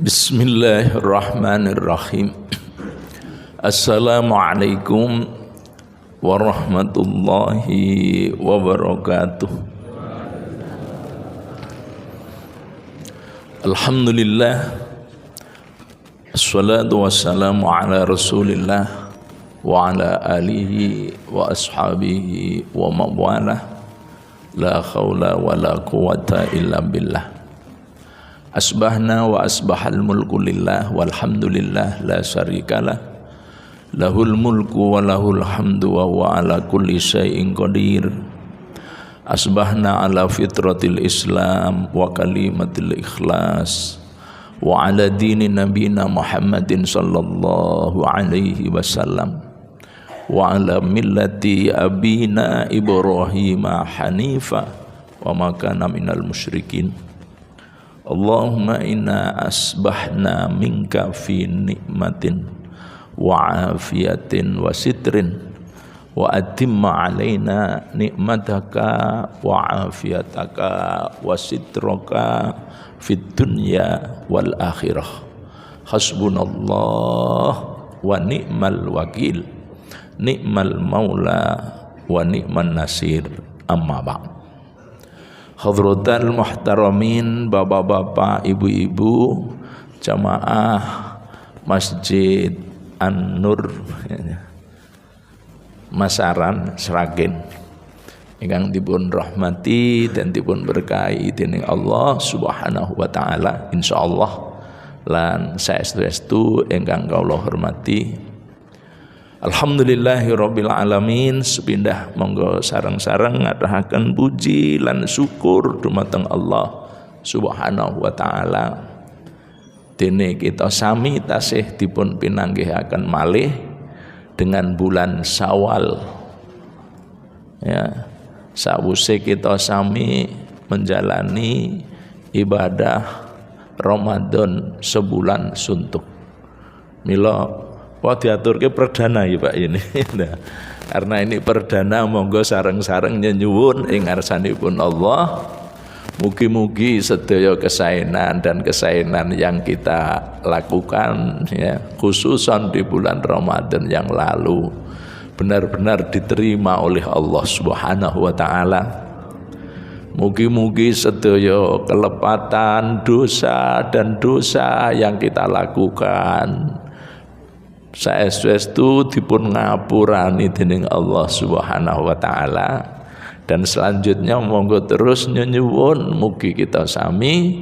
Bismillahirrahmanirrahim. Assalamualaikum warahmatullahi wabarakatuh. Alhamdulillah, assalatu wassalamu ala rasulillah wa ala alihi wa ashabihi wa mawalah. La khawla wa la quwata illa billah. Asbahna wa asbahal mulku lillah walhamdulillah la syarikalah. Lahul mulku wa lahul hamdu wa huwa ala kulli syai'in qadir. Asbahna ala fitratil islam wa kalimatil ikhlas wa ala dini nabina Muhammadin sallallahu alaihi wasallam wa ala millati abina Ibrahim hanifa wa ma kana minal musyrikin. Allahumma inna asbahna minka fi nikmatin wa afiyatin wa sitrin wa atimma alaina nikmataka wa afiyataka wa sitroka fid dunya wal akhirah. Hasbunallah wa ni'mal wakil, ni'mal maula wa ni'man nasir. Amma ba'd. Hadratal muhtaramin, bapak-bapak, ibu-ibu, jamaah Masjid An-Nur Masaran Sragen ingkang dipun rahmati dan dipun berkahi dening Allah Subhanahu wa taala insyaallah lan saestu-estu ingkang kula hormati. Alhamdulillahirabbil alamin. Sepindah monggo sareng-sareng ngaturaken puji lan syukur dumateng Allah Subhanahu wa taala. Dene kita sami tasih dipun pinanggihaken malih dengan bulan Syawal. Ya, sawise kita sami menjalani ibadah Ramadan sebulan suntuk. Mila wah diaturke perdana ya Pak ini. Nah, karena ini perdana monggo sareng-sareng nyuwun ing ngarsanipun Allah. Mugi-mugi sedaya kesaenan dan kesaenan yang kita lakukan ya, khususan di bulan Ramadan yang lalu benar-benar diterima oleh Allah Subhanahu wa taala. Mugi-mugi sedaya kelepatan dosa dan dosa yang kita lakukan saestu-estu dipun ngapurani dening Allah Subhanahu wa taala. Dan selanjutnya monggo terus nyuwun mugi kita sami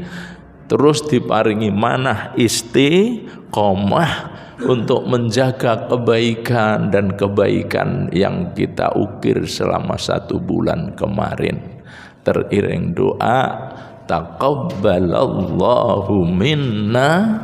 terus diparingi manah istiqomah untuk menjaga kebaikan dan kebaikan yang kita ukir selama 1 bulan kemarin. Teriring doa taqabbalallahu minna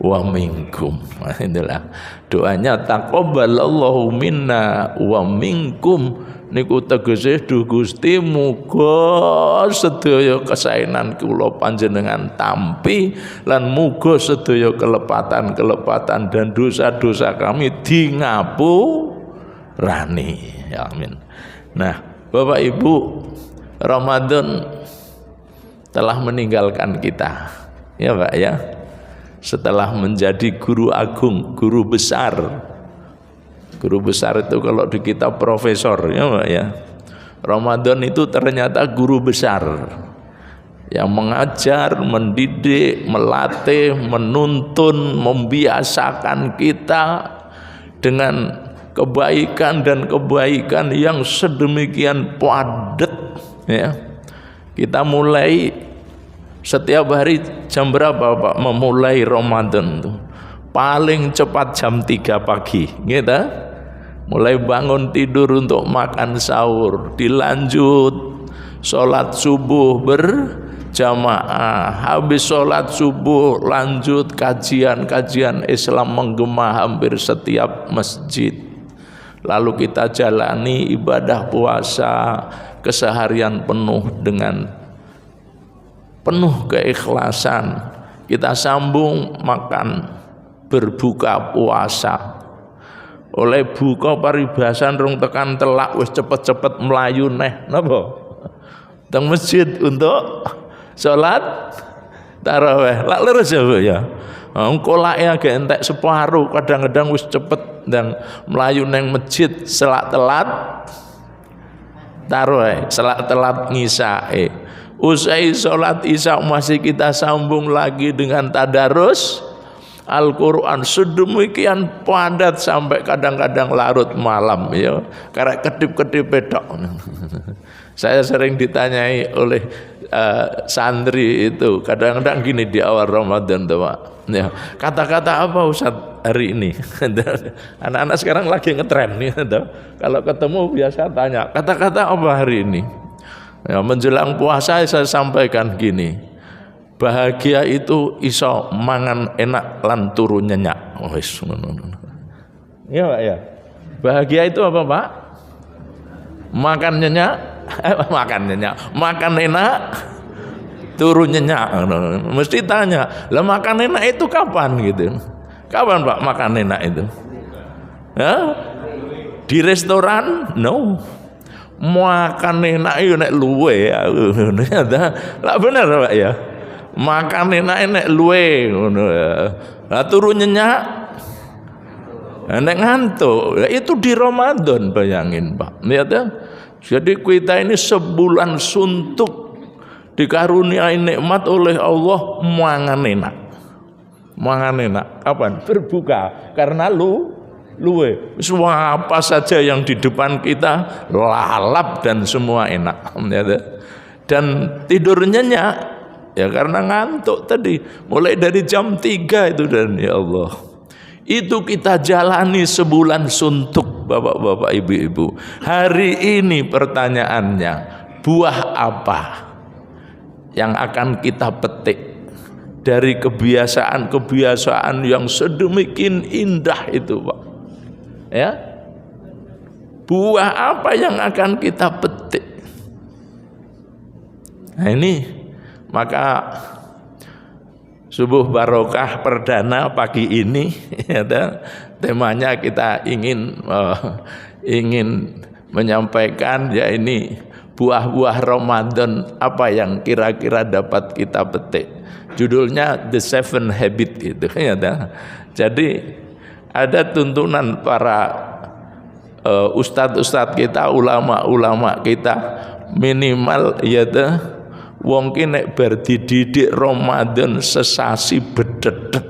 wa minkum. Inilah doanya taqabbalallahu minna wa minkum niku tegese duh Gusti muga sedaya kesaenan kula panjenengan tampi lan muga sedaya kelepatan-kelepatan dan dosa-dosa kami di ngapurani. Ya amin. Nah, Bapak Ibu, Ramadan telah meninggalkan kita. Ya Pak ya. Setelah menjadi guru agung, guru besar. Guru besar itu kalau di kita profesor ya Pak ya. Ramadan itu ternyata guru besar yang mengajar, mendidik, melatih, menuntun, membiasakan kita dengan kebaikan dan kebaikan yang sedemikian padat ya. Kita mulai setiap hari jam berapa Pak memulai Ramadan tuh? Paling cepat jam 3 pagi, gitu. Mulai bangun tidur untuk makan sahur, dilanjut sholat subuh berjamaah, habis sholat subuh lanjut kajian-kajian Islam menggema hampir setiap masjid. Lalu kita jalani ibadah puasa keseharian penuh dengan penuh keikhlasan. Kita sambung makan berbuka puasa. Oleh buka paribasan rung tekan telak wis cepet-cepet melayu neh napa teng masjid untuk sholat tarawih. Lak leres ya, Bu ya. Engko lake agak entek separuh, kadang-kadang wis cepet dan melayu neng masjid selak telat tarawih, selak telat ngisae. Usai sholat isya masih kita sambung lagi dengan tadarus Al-Quran sedemikian padat sampai kadang-kadang larut malam ya, karena kedip-kedip pedok. Saya sering ditanyai oleh santri itu kadang-kadang gini di awal Ramadan tuh Pak ya, kata-kata apa Ustaz hari ini? Anak-anak sekarang lagi ngetren gitu. Kalau ketemu biasa tanya kata-kata apa hari ini ya, menjelang puasa saya sampaikan gini, bahagia itu iso mangan enak lan turu nyenyak. Iya Pak ya, bahagia itu apa Pak? Makan nyenyak, makan enak, turun nyenyak. Mesti tanya, lah makan enak itu kapan gitu? Kapan Pak makan enak itu? Ya? Di restoran? No. Makan enak itu nek luwe. Lah bener Pak ya. Makan enak luwe ngono ya. Lah turun nyenyak. Nek ngantuk. Itu di Ramadan bayangin Pak. Lihat ya. Jadi kita ini sebulan suntuk dikaruniai nikmat oleh Allah mangan enak. Mangan enak. Kapan? Berbuka. Karena luwe. Semua apa saja yang di depan kita lalap dan semua enak. Dan tidur nyenyak ya karena ngantuk tadi. Mulai dari jam 3 itu dan ya Allah. Itu kita jalani sebulan suntuk Bapak-bapak, Ibu-ibu. Hari ini pertanyaannya, buah apa yang akan kita petik dari kebiasaan-kebiasaan yang sedemikian indah itu Pak? Ya, buah apa yang akan kita petik? Nah ini maka subuh barokah perdana pagi ini ya, temanya kita ingin menyampaikan ya ini buah-buah Ramadan apa yang kira-kira dapat kita petik. Judulnya The Seven Habit gitu ya. Jadi ada tuntunan para ustadz-ustadz kita, ulama-ulama kita, minimal ya wong ki nek bar dididik Ramadan sesasi bededek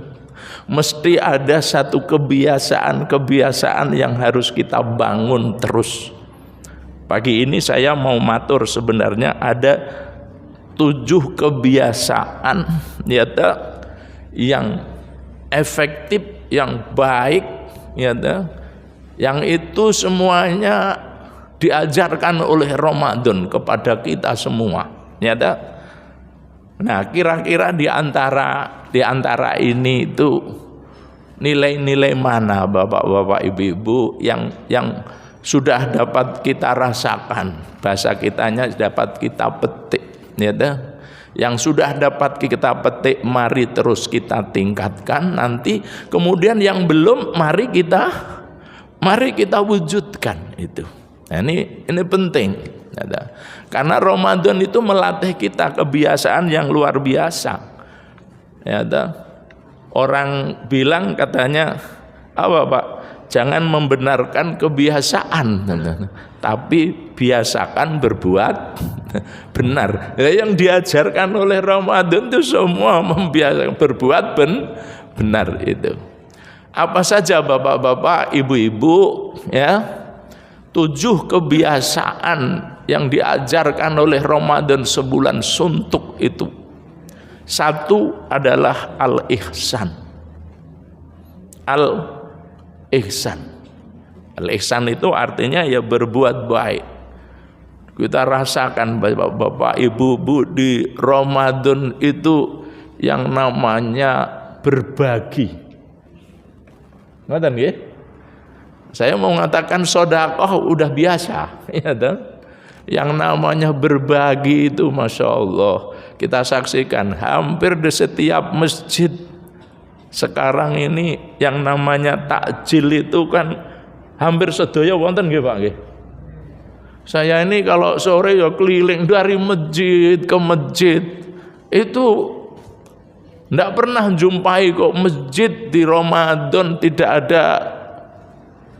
mesti ada satu kebiasaan yang harus kita bangun terus. Pagi ini saya mau matur sebenarnya ada 7 kebiasaan ya yang efektif, yang baik ya yang itu semuanya diajarkan oleh Ramadan kepada kita semua. Nyata. Nah, kira-kira di antara ini itu nilai-nilai mana Bapak-bapak, Ibu-ibu yang sudah dapat kita rasakan, bahasa kitanya dapat kita petik, nyata. Yang sudah dapat kita petik mari terus kita tingkatkan, nanti kemudian yang belum mari kita wujudkan itu. Nah, ini penting. Karena Ramadan itu melatih kita kebiasaan yang luar biasa. Ya, orang bilang katanya apa Pak? Jangan membenarkan kebiasaan, tapi biasakan berbuat benar. Yang diajarkan oleh Ramadan itu semua membiasakan berbuat benar itu. Apa saja Bapak-bapak, Ibu-ibu ya? 7 kebiasaan yang diajarkan oleh Ramadan sebulan suntuk itu. 1 adalah al-ihsan. Al-ihsan. Al-ihsan itu artinya ya berbuat baik. Kita rasakan Bapak, Ibu, di Ramadan itu yang namanya berbagi. Ngoten nggih? Saya mau mengatakan sedekah udah biasa, ya kan? Yang namanya berbagi itu Masya Allah. Kita saksikan hampir di setiap masjid sekarang ini yang namanya takjil itu kan hampir sedaya wonten nggih Pak nggih. Saya ini kalau sore ya keliling dari masjid ke masjid itu Tidak pernah jumpai kok masjid di Ramadan tidak ada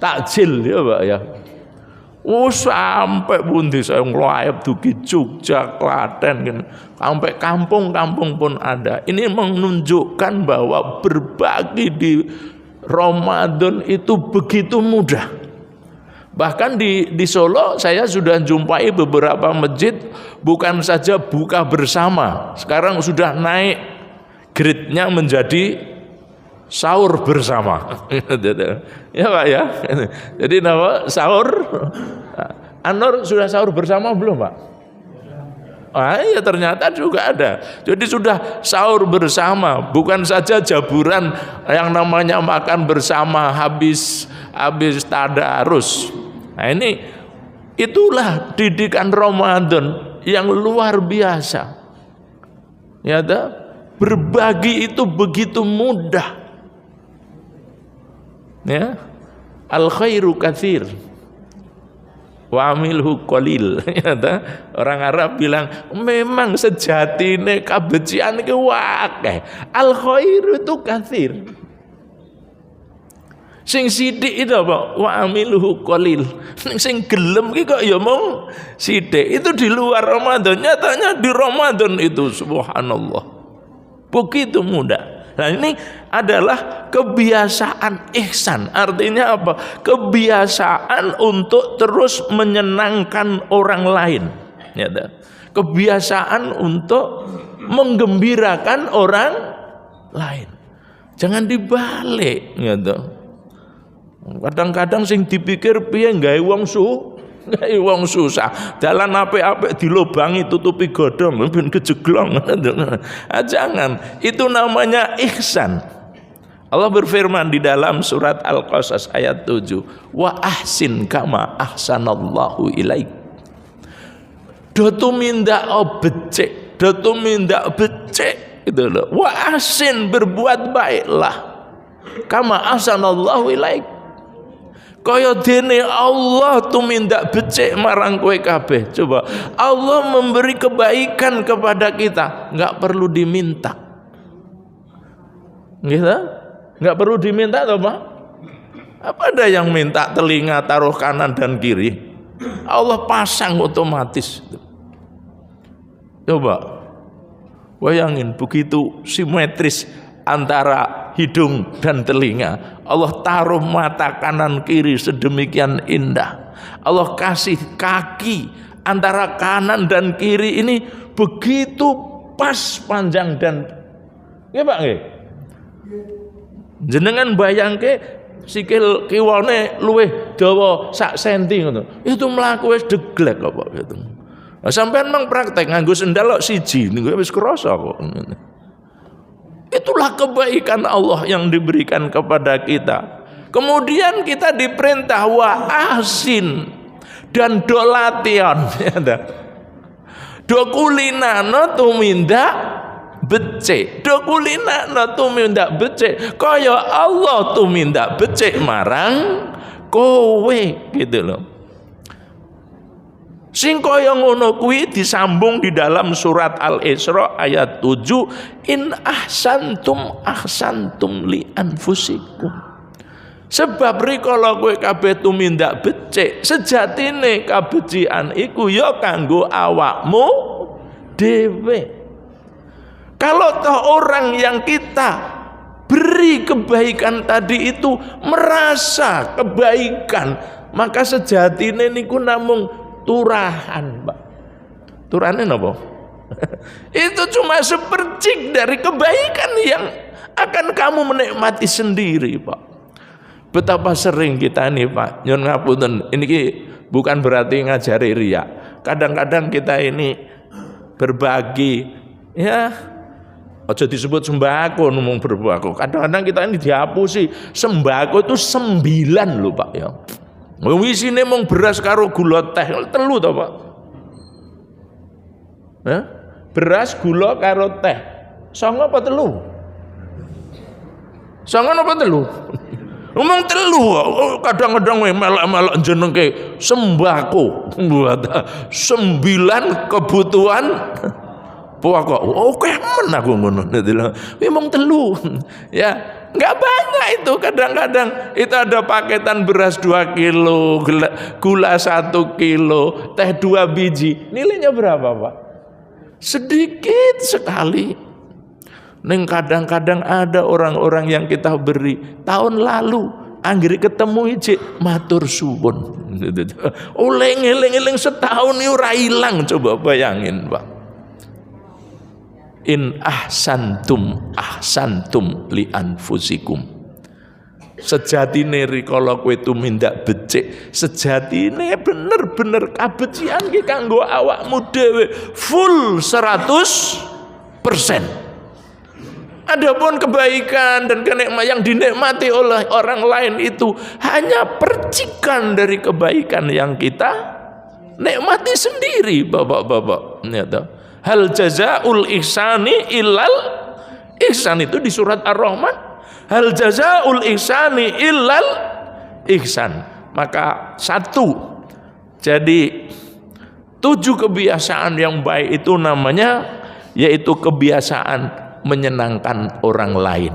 takjil ya Pak ya. Sampai pundi saya ngelayap dugi Jogja, Klaten, sampai kampung-kampung pun ada. Ini menunjukkan bahwa berbagi di Ramadan itu begitu mudah. Bahkan di Solo saya sudah jumpai beberapa masjid bukan saja buka bersama, sekarang sudah naik grade-nya menjadi sahur bersama. Ya Pak ya. Jadi nama sahur. Anur sudah sahur bersama belum Pak? Ya ternyata juga ada. Jadi sudah sahur bersama, bukan saja jaburan yang namanya makan bersama habis tadarus. Nah ini itulah didikan Ramadan yang luar biasa. Ya berbagi itu begitu mudah. Ya, al khairu katsir wa amilhu qalil. Orang Arab bilang memang sejatine kabecikan iki akeh, al khairu itu katsir. Sing sithik itu apa? Wa amilhu qalil. Sing gelem iki kok ya mung sithik. Itu di luar Ramadan, nyatanya di Ramadan itu subhanallah begitu mudah. Nah ini adalah kebiasaan ihsan. Artinya apa? Kebiasaan untuk terus menyenangkan orang lain. Ya, kebiasaan untuk menggembirakan orang lain. Jangan dibalik. Ya, kadang-kadang sing dipikir piye gawe wong susah. Dalan apik-apik dilobangi tutupi godhong ben kejeglong. Jangan. Itu namanya ihsan. Allah berfirman di dalam surat Al-Qasas ayat 7, wa ahsin kama ahsanallahu ilaik. Do tumindak becik, itu loh. Wa ahsin, berbuat baiklah. Kama ahsanallahu ilaik. Kaya dene Allah tumindak becik marang kowe kabeh. Coba Allah memberi kebaikan kepada kita, enggak perlu diminta. Gitu? Enggak perlu diminta toh, Pak? Apa ada yang minta telinga taruh kanan dan kiri? Allah pasang otomatis. Coba bayangin begitu simetris antara hidung dan telinga. Allah taruh mata kanan kiri sedemikian indah. Allah kasih kaki antara kanan dan kiri ini begitu pas panjang dan nggih Pak nggih. Jenengan bayangke sikil kiwane luwih dawa sak senti ngono. Itu mlaku wis deglek kok Pak gitu. Nah, sampean mang praktek nganggo sendal kok siji niku wis krasa kok. Itulah kebaikan Allah yang diberikan kepada kita. Kemudian kita diperintah wa ahsin dan do latihan. Do kulinana tumindak becik. Do kulinana tumindak becik. Kaya Allah tumindak becik marang kowe gitu loh. Sing kaya ngono kuwi disambung di dalam surat Al-Isra ayat 7, in ahsantum li anfusikum. Sebab rikala kowe kabeh tumindak becik, sejatine kabecikan iku ya kanggo awakmu dhewe. Kalau toh orang yang kita beri kebaikan tadi itu merasa kebaikan, maka sejatine niku namung turahan, Pak. Turane napa? Itu cuma sepercik dari kebaikan yang akan kamu menikmati sendiri, Pak. Betapa sering kita nih, Pak. Nyun ngapunten, ini bukan berarti ngajari riya. Kadang-kadang kita ini berbagi, ya. Aja disebut sembako ngomong berbagi. Kadang-kadang kita ini dihapusi. Sembako itu 9 loh, Pak ya. Wisine mung beras karo gula teh 3 to, Pak. Beras, gula karo teh. 9 apa 3? 9 apa 3? Ngomong 3. Kadang-kadang melek-melek jenenge sembako. 9 kebutuhan Pokok oke men aku ngono. Memang telu. Ya, enggak banyak itu. Kadang-kadang itu ada paketan beras 2 kilo, gula 1 kilo, teh 2 biji. Nilainya berapa, Pak? Sedikit sekali. Neng kadang-kadang ada orang-orang yang kita beri tahun lalu anggere ketemu ijik matur suwun. Eling-eling setahun ini ora ilang, coba bayangin, Pak. In ahsantum li anfusikum. Sejatine rikala kowe tumindak becik, sejatine bener-bener kabecikan ki kanggo awakmu dhewe full 100%. Adapun kebaikan dan kenikmatan yang dinikmati oleh orang lain itu hanya percikan dari kebaikan yang kita nikmati sendiri, Bapak-bapak. Hal jazaul ihsani illal ihsan, itu di surat Ar-Rahman. Hal jazaul ihsani illal ihsan. Maka 1, jadi 7 kebiasaan yang baik itu namanya, yaitu kebiasaan menyenangkan orang lain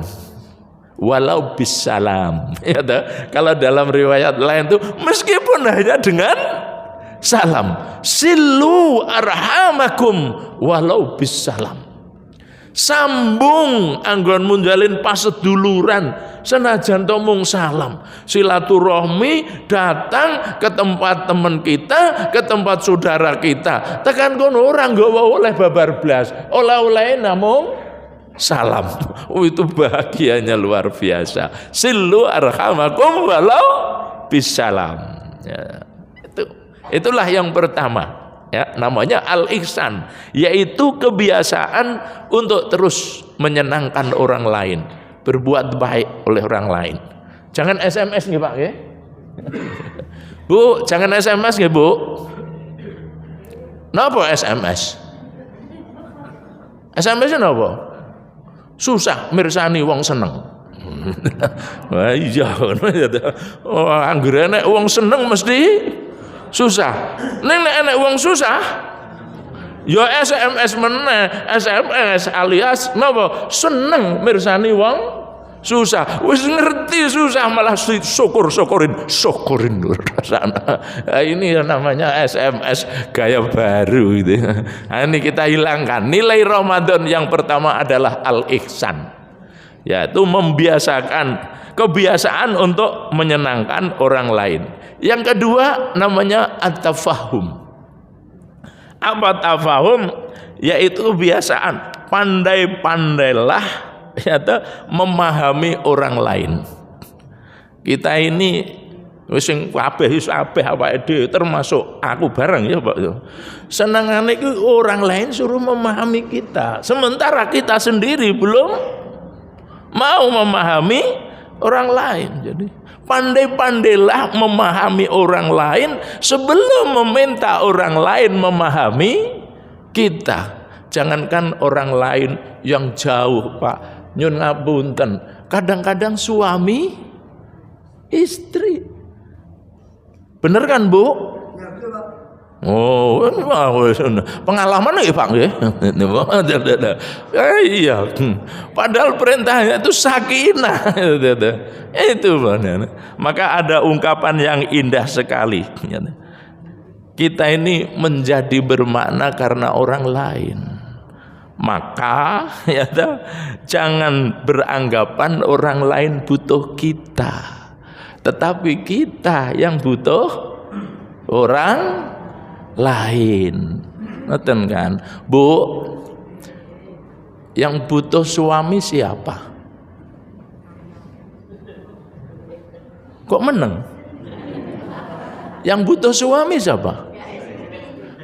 walau bisalam. Ya, kalau dalam riwayat lain tuh meskipun hanya dengan salam, silu arhamakum walau bisalam. Sambung anggonmu njalin paseduluran senajan to mung salam. Silaturahmi, datang ke tempat teman kita, ke tempat saudara kita, tekan kono ora nggawa oleh babar blas, oleh-oleh namung salam. Itu bahagianya luar biasa. Silu arhamakum walau bisalam. Ya, itulah yang pertama. Ya, namanya al-ihsan, yaitu kebiasaan untuk terus menyenangkan orang lain, berbuat baik oleh orang lain. Jangan SMS nggih, Pak nggih. Bu, jangan SMS nggih, Bu. Napa SMS? SMS napa? Susah mirsani wong seneng. Wah iya, anggere nek wong seneng mesti susah. Ning nek enek wong susah, ya SMS meneh, SMS alias napa? Seneng mirsani wong susah. Wis ngerti susah malah syukurin rasana. Nah, ini namanya SMS gaya baru gitu. Nah, ini kita hilangkan. Nilai Ramadan yang pertama adalah al-ihsan, yaitu membiasakan kebiasaan untuk menyenangkan orang lain. Yang kedua namanya at-tafahum. Apa tafahum? Yaitu kebiasaan pandai-pandailah yaitu memahami orang lain. Kita ini wis sing kabeh awake dhewe termasuk aku bareng ya, Pak. Senengane iku orang lain suruh memahami kita, sementara kita sendiri belum mau memahami orang lain. Jadi pandai-pandailah memahami orang lain sebelum meminta orang lain memahami kita. Jangankan orang lain yang jauh, Pak. Nyun ngapunten, kadang-kadang suami istri. Bener kan, Bu? Oh, pengalaman ya, Pak ya. Iya. Padahal perintahnya itu sakinah. Itu benar. Maka ada ungkapan yang indah sekali. Kita ini menjadi bermakna karena orang lain. Maka ya, jangan beranggapan orang lain butuh kita, tetapi kita yang butuh orang lain. Ngoten kan, Bu? Yang butuh suami siapa? Kok meneng? Yang butuh suami siapa?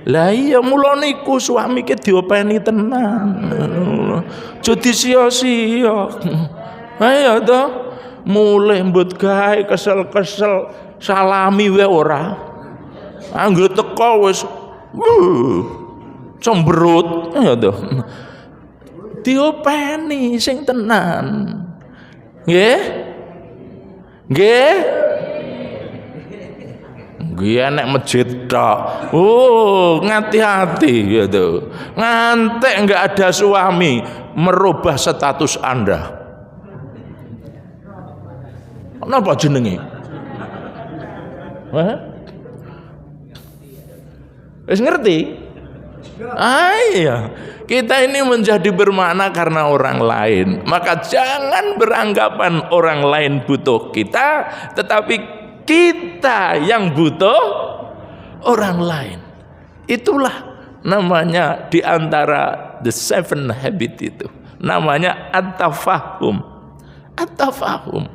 Lah iya mula niku suami ke diopeni tenan. Jadi sia-sia. Ayo to, mulai mbut gawe kesel-kesel salami wae ora. Anggo teko wis cemberut. Ayo to. Diopeni sing tenan. Nggih? Nggih? Gue nek masjid tok. Oh, hati-hati gitu. Ngantek enggak ada suami merubah status Anda. Kenapa jenenge? Wis ngerti? Iya. Kita ini menjadi bermakna karena orang lain. Maka jangan beranggapan orang lain butuh kita, tetapi kita yang butuh orang lain. Itulah namanya di antara the 7 habit itu. Namanya at-tafahum. At-tafahum.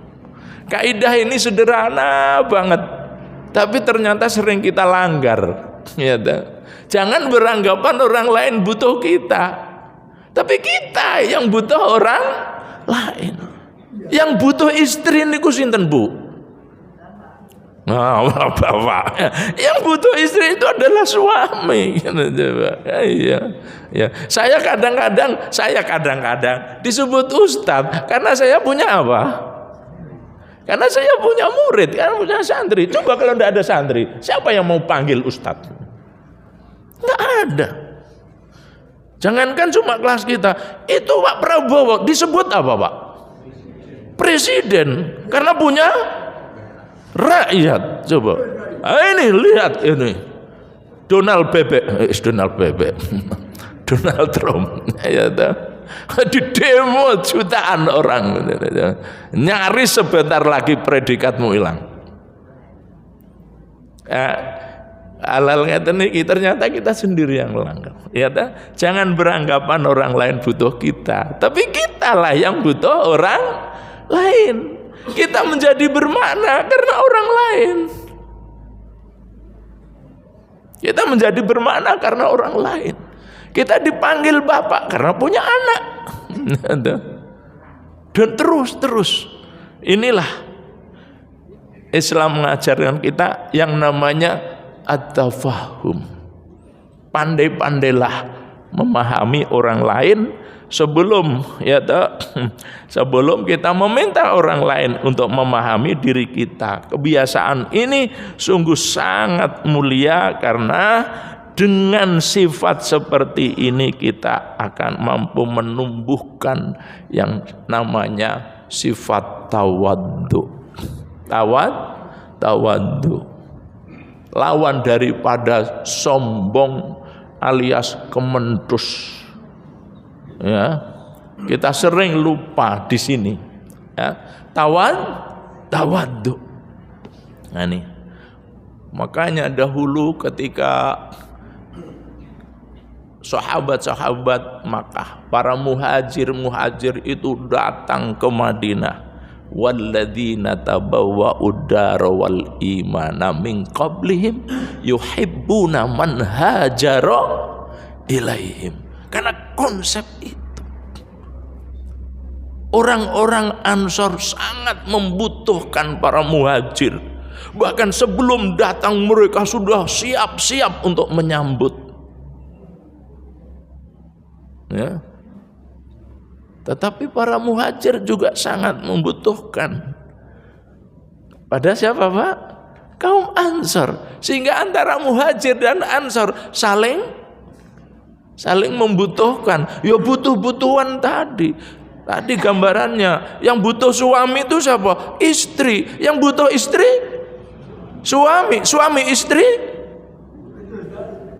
Kaidah ini sederhana banget, tapi ternyata sering kita langgar. Ya, jangan beranggapan orang lain butuh kita, tapi kita yang butuh orang lain. Yang butuh istri niku sinten, Bu? Nah, bapak, yang butuh istri itu adalah suami. Iya, ya. Saya kadang-kadang disebut ustadz karena saya punya apa? Karena saya punya murid, karena punya santri. Coba kalau tidak ada santri, siapa yang mau panggil ustadz? Nggak ada. Jangankan cuma kelas kita, itu Pak Prabowo disebut apa, Pak? Presiden, karena punya rakyat. Coba ini lihat ini Donald Trump ya, di demo jutaan orang, nyaris sebentar lagi predikatmu hilang. Halal ngeten iki ternyata kita sendiri yang melanggar. Ya, jangan beranggapan orang lain butuh kita, tapi kitalah yang butuh orang lain. Kita menjadi bermakna karena orang lain. Kita menjadi bermakna karena orang lain. Kita dipanggil bapak karena punya anak. Dan terus. Inilah Islam mengajarkan kita yang namanya at-tafahum. Pandai-pandailah memahami orang lain sebelum kita meminta orang lain untuk memahami diri kita. Kebiasaan ini sungguh sangat mulia karena dengan sifat seperti ini kita akan mampu menumbuhkan yang namanya sifat tawaddu. Tawaddu. Lawan daripada sombong alias kementus. Ya, kita sering lupa di sini. Ya, tawaddu. Nah, ini. Makanya dahulu ketika sahabat-sahabat Makkah, para muhajir itu datang ke Madinah. Walladzina tabawwa'ud dara wal imana min qablihim yuhibbuna man hajara ilaihim. Karena konsep itu orang-orang Ansor sangat membutuhkan para muhajir. Bahkan sebelum datang mereka sudah siap-siap untuk menyambut. Ya. Tetapi para muhajir juga sangat membutuhkan pada siapa, Pak? Kaum Ansor. Sehingga antara muhajir dan Ansor saling membutuhkan. Ya butuh-butuhan tadi gambarannya. Yang butuh suami itu siapa? Istri. Yang butuh istri suami istri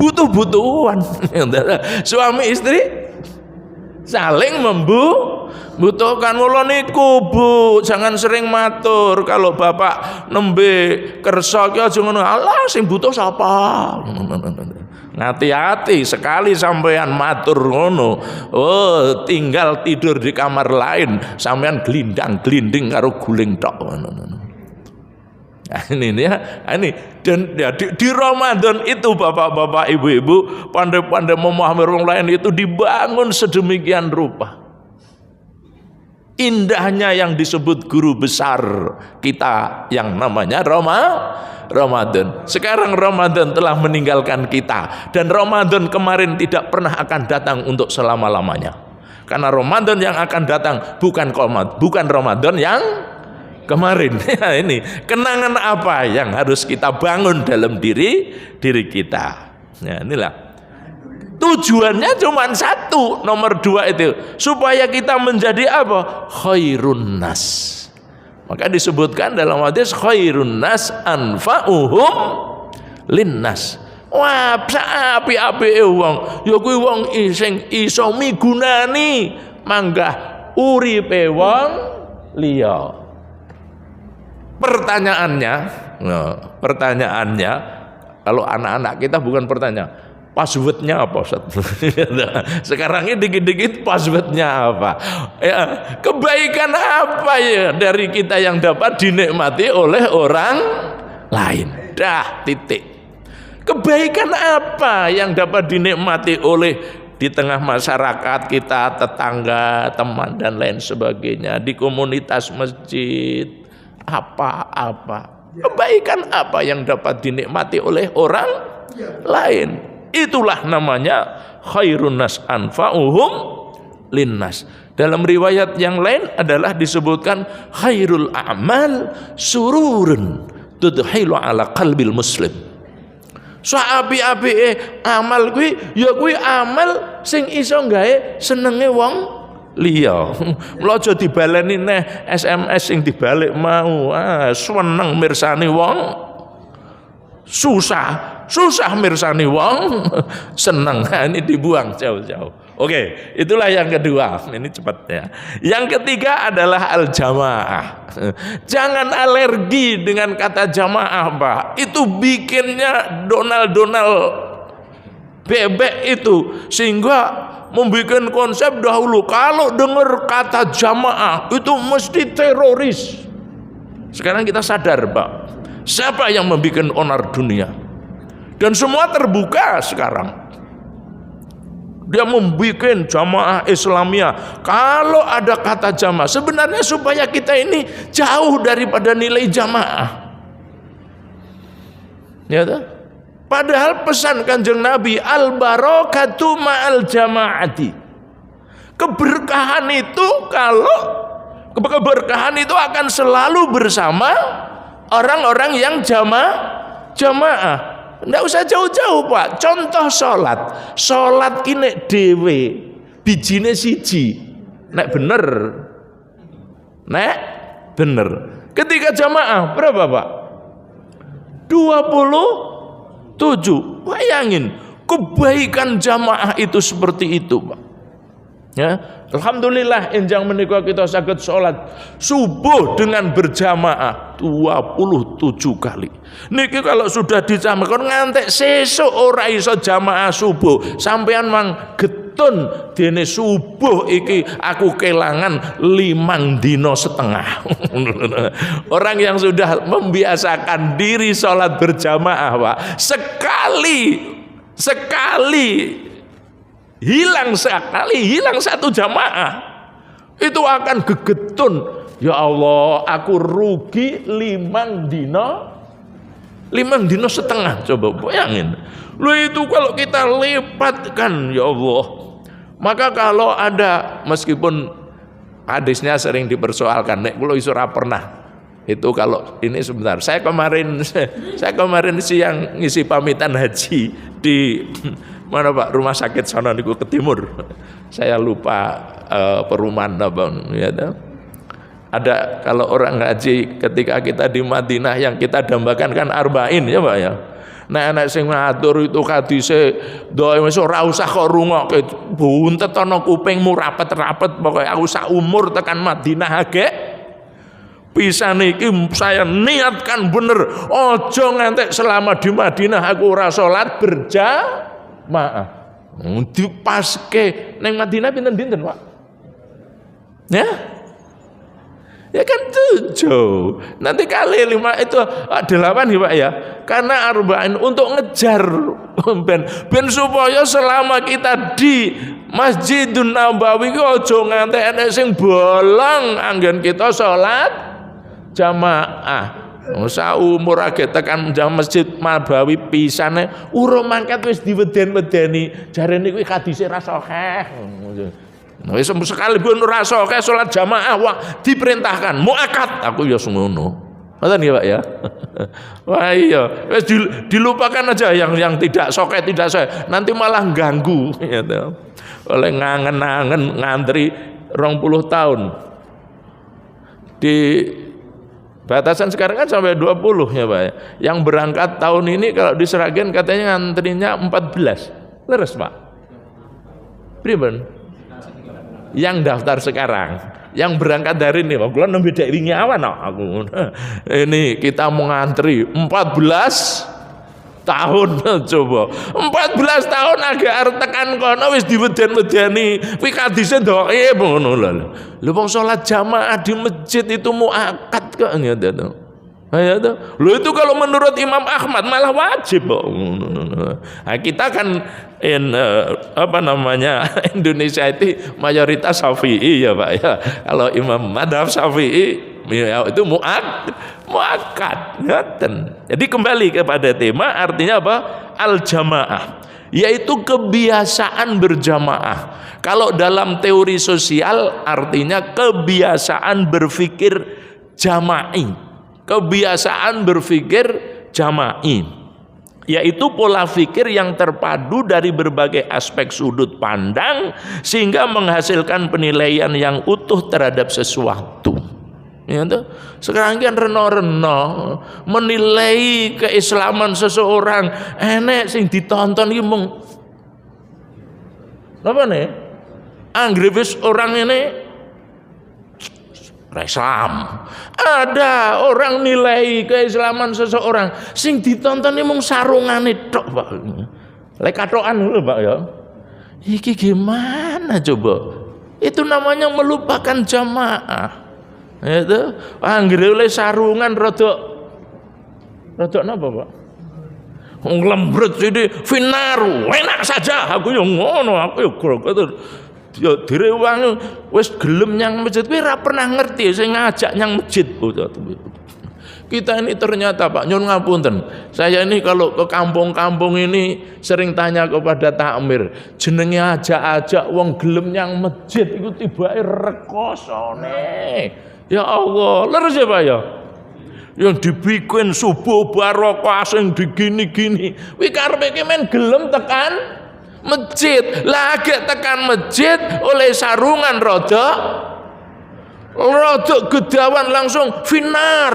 butuh-butuhan. Suami istri saling membutuhkan. Mula niku Bu, jangan sering matur kalau bapak nembe kersa ki aja ngono. Allah sing butuh sapa? Hati-hati sekali sampean matur ngono. Oh, tinggal tidur di kamar lain, sampean glindang-glinding karo guling tok. Nah, ini dan ya, di Ramadan itu bapak-bapak, ibu-ibu pandai-pandai memahami orang lain itu dibangun sedemikian rupa. Indahnya yang disebut guru besar kita yang namanya Ramadan. Sekarang Ramadan telah meninggalkan kita dan Ramadan kemarin tidak pernah akan datang untuk selama-lamanya. Karena Ramadan yang akan datang bukan Ramadan yang kemarin. Ya, ini kenangan apa yang harus kita bangun dalam diri kita. Ya, inilah tujuannya cuma satu, nomor 2 itu supaya kita menjadi apa? Khairun nas. Maka disebutkan dalam hadis khairun nas anfa'uhum linnas. Wah, api-api wong ya kuwi wong sing iso migunani manggah uripe wong liya. Pertanyaannya kalau anak-anak kita bukan pertanyaan passwordnya apa Ustaz? Sekarang ini dikit-dikit passwordnya apa? Ya, kebaikan apa ya dari kita yang dapat dinikmati oleh orang lain? Dah, titik. Kebaikan apa yang dapat dinikmati oleh di tengah masyarakat kita, tetangga, teman dan lain sebagainya, di komunitas masjid, apa-apa. Kebaikan apa yang dapat dinikmati oleh orang lain? Itulah namanya khairun nas anfa'uhum linnas. Dalam riwayat yang lain adalah disebutkan khairul a'mal sururun tudhilu ala qalbil muslim. So api-api amal kuwi ya kuwi amal sing iso gawe senenge wong liya. Mula aja dibaleni neh SMS sing dibalik mau. Seneng mirsani wong susah mirsani wong seneng. Ini dibuang jauh-jauh. Oke, itulah yang kedua. Ini cepat ya. Yang ketiga adalah al-jamaah. Jangan alergi dengan kata jamaah, Pak. Itu bikinnya Donald bebek itu, sehingga membuat konsep dahulu kalau dengar kata jamaah itu mesti teroris. Sekarang kita sadar, Pak, siapa yang membuat onar dunia? Dan semua terbuka sekarang. Dia membuat jamaah Islamiyah. Kalau ada kata jamaah, sebenarnya supaya kita ini jauh daripada nilai jamaah. Ya toh? Padahal pesan Kanjeng Nabi, al-barakatu ma'al jamaati. Keberkahan itu keberkahan itu akan selalu bersama orang-orang yang jamaah. Nggak usah jauh-jauh, Pak. Contoh sholat kini dewe bijine siji. Nek bener. Ketika jamaah berapa, Pak? 27. Bayangin kebaikan jamaah itu seperti itu, Pak. Ya, alhamdulillah enjang menika kita saged sholat subuh dengan berjamaah 27 kali. Niki kalau sudah dijamaahkan ngantek sesuk ora iso jamaah subuh, sampean mang getun dene subuh iki aku kelangan 5 dino setengah. Orang yang sudah membiasakan diri sholat berjamaah, Pak, sekali hilang satu jamaah itu akan gegetun, ya Allah aku rugi 5 dino setengah. Coba bayangin lu itu kalau kita lipatkan, ya Allah. Maka kalau ada, meskipun hadisnya sering dipersoalkan, nek kula iso ora pernah itu, kalau ini sebentar, saya kemarin siang ngisi pamitan haji di mana, Pak, rumah sakit sana niku ke timur. Saya lupa perumahan apa ya. Ada kalau orang haji ketika kita di Madinah yang kita dambakan kan arba'in ya, Pak ya. Nek sing ngatur itu hadise doa wis ora usah kok rungokke buntet ana kupingmu rapet-rapet, pokoke aku sak umur tekan Madinah agek pisan iki saya niatkan bener ojo ngantek selama di Madinah aku ora salat berjamaah. Dipaske ning Madinah pinten-pinten, Pak? Ya kan 7. Nanti kali 5 itu 8 ya, Pak ya. Karena arba'in untuk ngejar ben supaya selama kita di Masjidun Nabawi ki aja ngantek enek sing bolong anggen kita salat jamaah. Sa umur age tekan jam Masjid Nabawi pisane urung mangkat wis diweden-wedeni jarene kuwi hadise ra sahih. Wis sekalipun ora soke salat jamaah wah diperintahkan muakkad aku ya ngono. Ngoten ya Pak ya. Wah iya, wis dilupakan aja yang tidak soke tidak soke. Nanti malah ganggu gitu. Oleh ngangen-angen ngantri 20 tahun. Di batasan sekarang kan sampai 20 ya Pak ya. Yang berangkat tahun ini kalau di Sragen katanya ngantrinya 14. Leres Pak. Pripun? Yang daftar sekarang. Yang berangkat dari ini, kula nembe dek wingi awan aku. Ini kita mau ngantri 14 tahun coba. 14 tahun agak arep tekan kono wis diweden-wedeni fikadise ndoke ngono lho. Lho wong salat jamaah di masjid itu muakkad kok ngono. Ya tuh. Lho itu kalau menurut Imam Ahmad malah wajib kok. Nah, kita kan Indonesia itu mayoritas Syafi'i ya Pak ya. Kalau Imam Madhab Syafi'i ya, itu muakkad. Jadi kembali kepada tema artinya apa? Al-jamaah, yaitu kebiasaan berjamaah. Kalau dalam teori sosial artinya kebiasaan berpikir jama'i. Kebiasaan berpikir jama'i, yaitu pola pikir yang terpadu dari berbagai aspek sudut pandang sehingga menghasilkan penilaian yang utuh terhadap sesuatu. Ya, sekarang kan reno-reno menilai keislaman seseorang enek sing ditonton iki mung napa nih? Anggris orang ini Islam. Ada orang nilai keislaman seseorang sing ditonton mung sarungane tok Pak. Lek katokan lho Pak ya. Iki gimana coba? Itu namanya melupakan jamaah. Itu anggere oleh sarungan rodok napa Pak? Nglembret sithik finaru, enak saja aku yo ngono, aku yo grogotor. Ya direwang wis gelem nyang masjid kuwi ora pernah ngerti sing ngajak nyang masjid. Kita ini ternyata Pak nyun ngapunten, saya ini kalau ke kampung-kampung ini sering tanya kepada takmir, jenenge ajak-ajak wong gelem nyang masjid iku tibake rekosone. Ya Allah, leres ya Pak ya. Yang dibikin subuh barokah sing digini-gini. Kuwi karepe men gelem tekan masjid, lagi tekan masjid oleh sarungan rodok gedawan langsung finar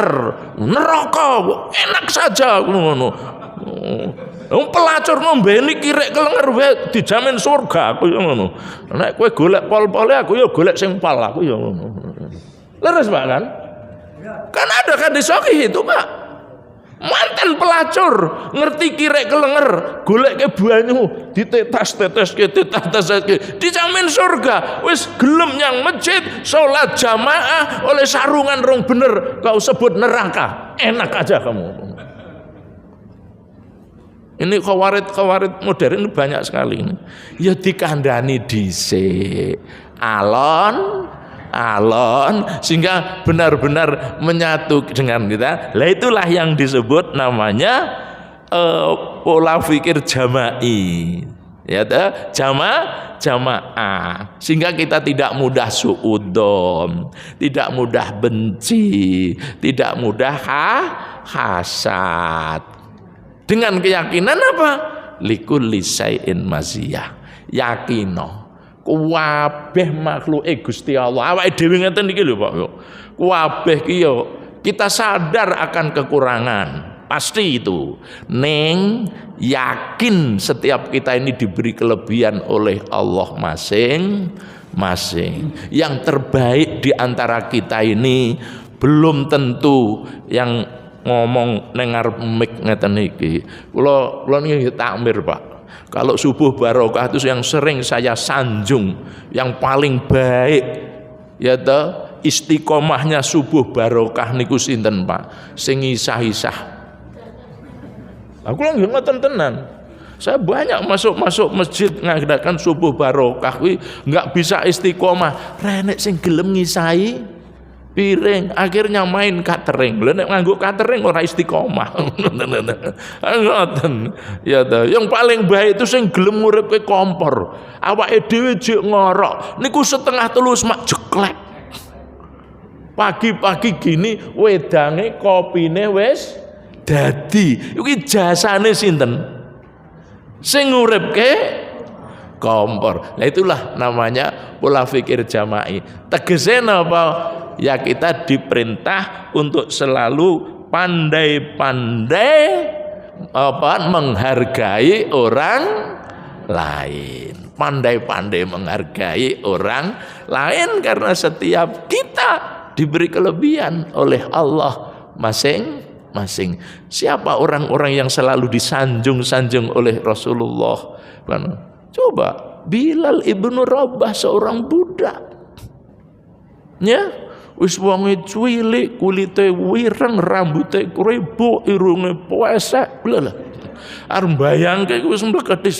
neraka enak saja ngono. Pelacur nombeni kirek kelenger wae dijamin surga aku yo ngono. Nek kowe golek pol-pole aku yo golek sing pal aku yo ngono. Leres Pak kan? Kan ada kan di sahih itu Pak. Mantan pelacur ngerti kirek kelenger golek ke banyu ditetes-tetes ke dijamin surga. Wis gelem yang masjid salat jamaah oleh sarungan rong bener kau sebut neraka, enak aja kamu. Ini khawarid modern ini banyak sekali ini. Ya dikandani dhisik alon sehingga benar-benar menyatu dengan kita. Lah itulah yang disebut namanya pola pikir jama'i. Ya jamaah sehingga kita tidak mudah suudzon, tidak mudah benci, tidak mudah hasad. Dengan keyakinan apa? Likulli syai'in maziyah. Yakino kabeh makhluke Gusti Allah. Awake dhewe ngeten iki lho Pak. Kabeh ki yo kita sadar akan kekurangan. Pasti itu. Ning yakin setiap kita ini diberi kelebihan oleh Allah masing-masing. Yang terbaik di antara kita ini belum tentu yang ngomong ning ngarep mik ngeten iki. Kula niki takmir Pak. Kalau subuh barokah itu yang sering saya sanjung, yang paling baik ya toh istiqomahnya subuh barokah niku sinten Pak? Sing isah-isah. Aku lagi ngoten tenan. Saya banyak masuk masjid ngadakan subuh barokah kuwi enggak bisa istiqomah. Renek sing gelem ngisahi piring, akhirnya main catering. Lha nek nganggo catering ora istiqomah. Ngoten. Ya ta, yang paling baik itu sing gelem urip kompor. Awake dhewe jek ngorok. Niku setengah telu semak jeklek. Pagi-pagi gini wedange kopine wis dadi. Iki jasane sinten? Sing nguripke kompor. Nah itulah namanya pola pikir jama'i. Tegesnya apa? Ya kita diperintah untuk selalu pandai-pandai menghargai orang lain. Pandai-pandai menghargai orang lain karena setiap kita diberi kelebihan oleh Allah masing-masing. Siapa orang-orang yang selalu disanjung-sanjung oleh Rasulullah? Coba Bilal ibnu Rabah, seorang budak. Ya, wis wonge cilik, kulite wireng, rambute krebo, irunge pesek. Lha arep bayangke wis mbleketis.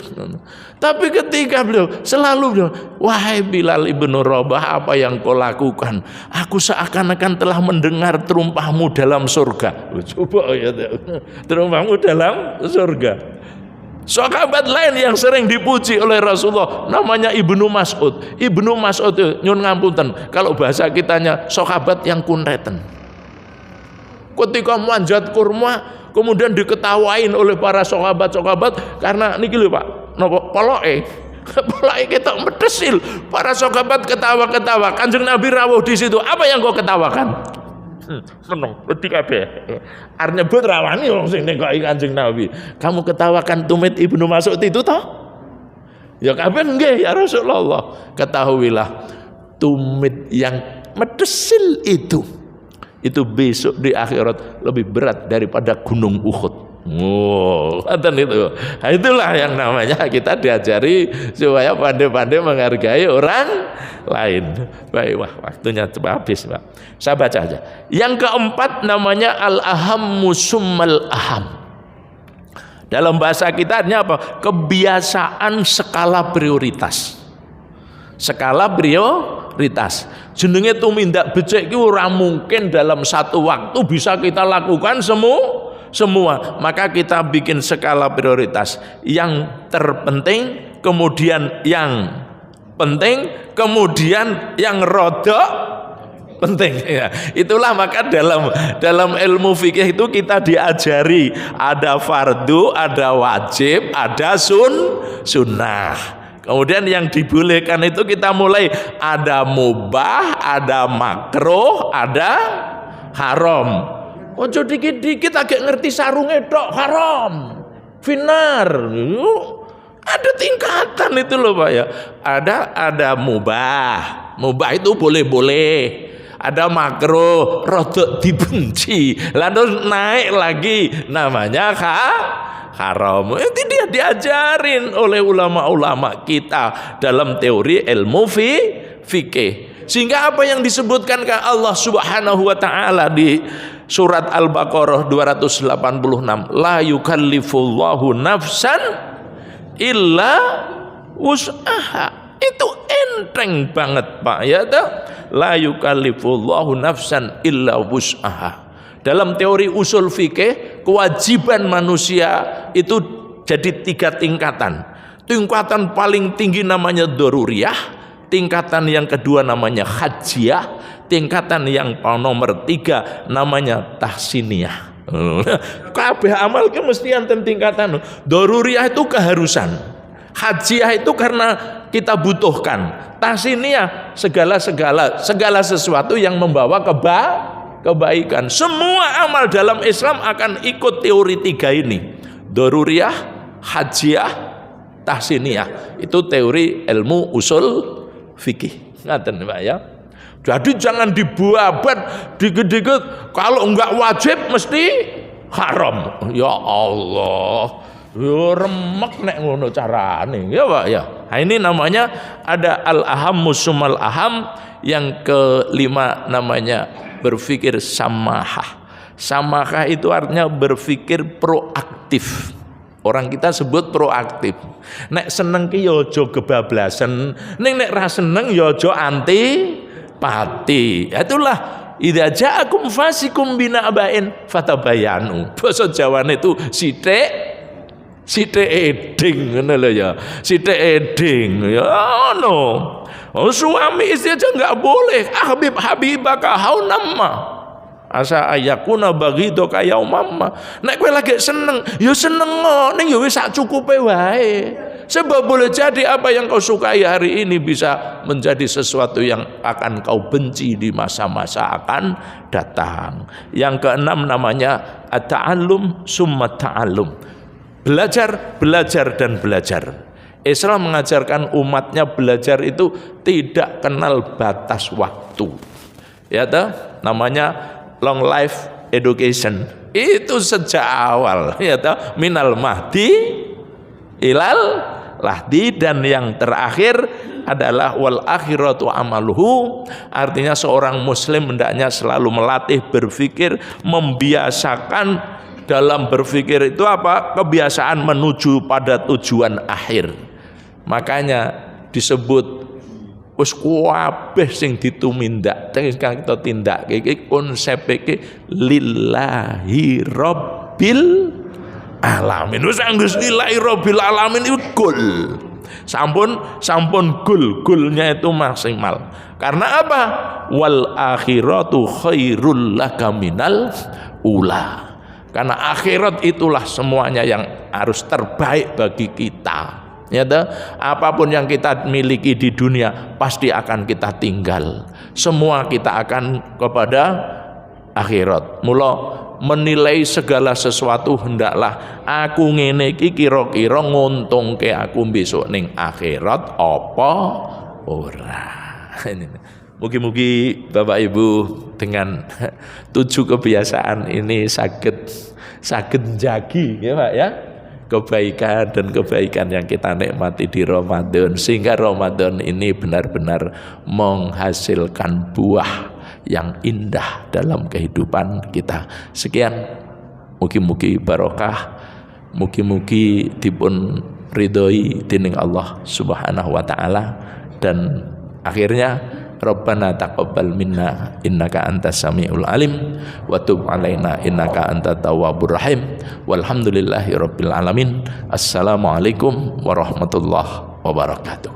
Tapi ketika beliau selalu wahai Bilal ibnu Rabah, apa yang kau lakukan? Aku seakan-akan telah mendengar terumpahmu dalam surga. Coba ya, terumpahmu dalam surga. Sahabat lain yang sering dipuji oleh Rasulullah namanya Ibnu Mas'ud. Ibnu Mas'ud itu nyun ngapunten, kalau bahasa kitanya sahabat yang kunreten. Ketika manjat kurma kemudian diketawain oleh para sahabat-sahabat karena niki lho Pak, napa poloke kita medesil. Para sahabat ketawa-ketawa. Kanjeng Nabi rawuh di situ. Apa yang kau ketawakan? Meneng wedi kabeh. Arep nyebut rawani wong sing nekoki Kanjeng Nabi. Kamu ketawakan tumit Ibnu Mas'ud itu toh? Ya kabeh nggih ya Rasulullah. Ketahuilah tumit yang medesil itu besok di akhirat lebih berat daripada gunung Uhud. Oh, itu. Nah, itulah yang namanya kita diajari supaya pandai-pandai menghargai orang lain. Baik, wah, waktunya habis, Pak. Saya baca aja. Yang keempat namanya al-ahammu summal aham. Dalam bahasa kita artinya apa? Kebiasaan skala prioritas. Skala prioritas. Jenenge tumindak becik iki ora mungkin dalam satu waktu bisa kita lakukan semua, maka kita bikin skala prioritas yang terpenting, kemudian yang penting, kemudian yang rodok penting ya. Itulah maka dalam ilmu fikih itu kita diajari ada fardu, ada wajib, ada sunnah. Kemudian yang dibolehkan itu kita mulai ada mubah, ada makruh, ada haram. Ojo dikit-dikit agak ngerti sarungnya tok haram, finar. Ada tingkatan itu loh Pak ya. Ada mubah itu boleh-boleh. Ada makruh, rodok dibenci. Lalu naik lagi namanya haram. Itu dia diajarin oleh ulama-ulama kita dalam teori ilmu fikih. Sehingga apa yang disebutkan ke Allah Subhanahu wa taala di surat Al-Baqarah 286, la yukallifullahu nafsan illa wus'aha. Itu enteng banget Pak ya toh. La yukallifullahu nafsan illa wus'aha. Dalam teori usul fikih, kewajiban manusia itu jadi 3 tingkatan. Tingkatan paling tinggi namanya daruriyah, tingkatan yang kedua namanya hajiyah, tingkatan yang nomor 3 namanya tahsiniyah. Kabeh amal ke mesti enten tingkatan. Daruriyah itu keharusan. Hajiyah itu karena kita butuhkan. Tahsiniyah segala sesuatu yang membawa kebaikan. Semua amal dalam Islam akan ikut teori 3 ini. Daruriyah, hajiyah, tahsiniyah. Itu teori ilmu usul fikih. Ngaten Pak ya. Jadi jangan dibuat dikit-dikit. Kalau enggak wajib mesti haram. Ya Allah, ya remek nek ngono carane. Ya Pak ya. Nah, ini namanya ada al-ahammu summal aham. Yang kelima namanya berpikir samahah. Samahah itu artinya berpikir proaktif. Orang kita sebut proaktif. Nek seneng ki ya aja kebablasan, nek ra seneng ya aja antipati. Itulah idza ja'akum fasikum bina'ba'in fatabayanu. Basa Jawane itu sithik eding ngono lho ya. Sithik eding ya ngono. Oh, suami istri aja enggak boleh. Habibaka haunamma. Asa ayakuna baghidaka yaumamma. Nek kowe lagi seneng, ya seneng ning ya wis sak cukupe wae. Sebab boleh jadi apa yang kau sukai hari ini bisa menjadi sesuatu yang akan kau benci di masa-masa akan datang. Yang keenam namanya at-ta'allum summa ta'allum. Belajar, belajar dan belajar. Islam mengajarkan umatnya belajar itu tidak kenal batas waktu. Ya toh? Namanya long life education. Itu sejak awal, ya toh, minal mahdi ilal lahdi, dan yang terakhir adalah wal akhiratu amaluhu. Artinya seorang muslim hendaknya selalu melatih berpikir, membiasakan dalam berpikir itu apa? Kebiasaan menuju pada tujuan akhir. Makanya disebut wis kabeh sing ditumindak kang kita tindak iki konsep iki lillahi rabbil alamin. Wis anggus lillahi rabbil alamin itu gol. Sampun gol-golnya itu maksimal. Karena apa? Wal akhiratu khairul laka minal ula. Karena akhirat itulah semuanya yang harus terbaik bagi kita. Ya, apapun yang kita miliki di dunia pasti akan kita tinggal. Semua kita akan kepada akhirat. Mula menilai segala sesuatu hendaklah aku ngene iki kira-kira nguntungke aku besok ning akhirat apa ora. Mugi-mugi Bapak Ibu dengan 7 kebiasaan ini saged jagi ya Pak ya. Kebaikan dan kebaikan yang kita nikmati di Ramadan, sehingga Ramadan ini benar-benar menghasilkan buah yang indah dalam kehidupan kita. Sekian, mugi-mugi barokah, mugi-mugi dipun ridhoi dening Allah Subhanahu wa taala, dan akhirnya Rabbana taqabbal minna innaka antas samiul alim wa tub alaina innaka antat tawwabur rahim walhamdulillahi rabbil alamin. Assalamualaikum warahmatullahi wabarakatuh.